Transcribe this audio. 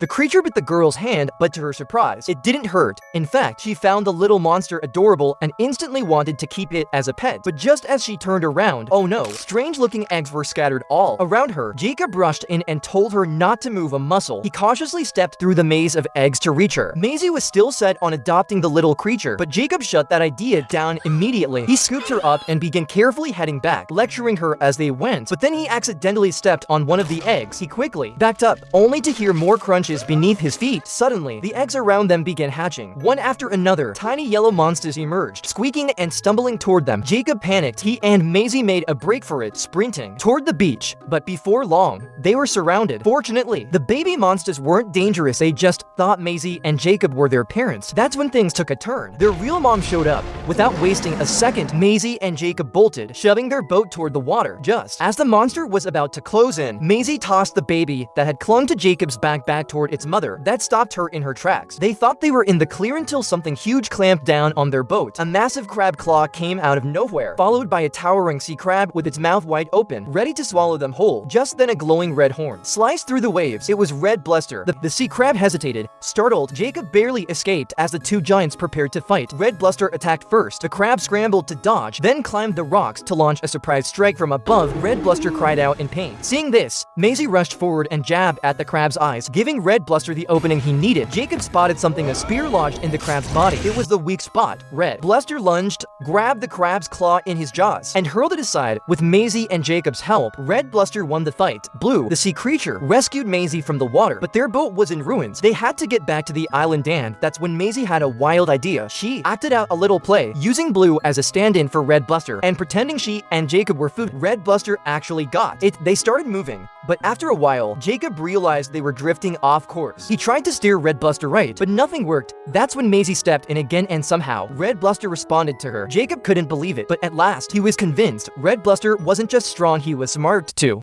The creature bit the girl's hand, but to her surprise, it didn't hurt. In fact, she found the little monster adorable and instantly wanted to keep it as a pet. But just as she turned around, oh no, strange-looking eggs were scattered all around her. Jacob rushed in and told her not to move a muscle. He cautiously stepped through the maze of eggs to reach her. Maisie was still set on adopting the little creature, but Jacob shut that idea down immediately. He scooped her up and began carefully heading back, lecturing her as they went, but then he accidentally stepped on one of the eggs. He quickly backed up, only to hear more crunches beneath his feet. Suddenly, the eggs around them began hatching. One after another, tiny yellow monsters emerged, squeaking and stumbling toward them. Jacob panicked. He and Maisie made a break for it, sprinting toward the beach, but before long, they were surrounded. Fortunately, the baby monsters weren't dangerous. They just thought Maisie and Jacob were their parents. That's when things took a turn. Their real mom showed up. Without wasting a second, Maisie and Jacob bolted, shoving their boat toward the water. Just as the monster was about to close in, Maisie tossed the baby that had clung to Jacob's back toward its mother. That stopped her in her tracks. They thought they were in the clear until something huge clamped down on their boat. A massive crab claw came out of nowhere, followed by a towering sea crab with its mouth wide open, ready to swallow them whole. Just then a glowing red horn sliced through the waves. It was Red Bluster. The sea crab hesitated. Startled, Jacob barely escaped as the two giants prepared to fight. Red Bluster attacked first. The crab scrambled to dodge, then climbed the rocks to launch a surprise strike from above. Red Bluster cried out in pain. Seeing this, Maisie rushed forward and jabbed at the crab's eyes, giving Red Bluster the opening he needed. Jacob spotted something, a spear lodged in the crab's body. It was the weak spot. Red Bluster lunged, grabbed the crab's claw in his jaws, and hurled it aside. With Maisie and Jacob's help, Red Bluster won the fight. Blue, the sea creature, rescued Maisie from the water, but their boat was in ruins. They had to get back to the island, and that's when Maisie had a wild idea. She acted out a little play, using Blue as a stand-in for Red Bluster, and pretending she and Jacob were food. Red Bluster actually got it. They started moving, but after a while, Jacob realized they were drifting off course. He tried to steer Red Bluster right, but nothing worked. That's when Maisie stepped in again, and somehow, Red Bluster responded to her. Jacob couldn't believe it, but at last, he was convinced Red Bluster wasn't just strong, he was smart too.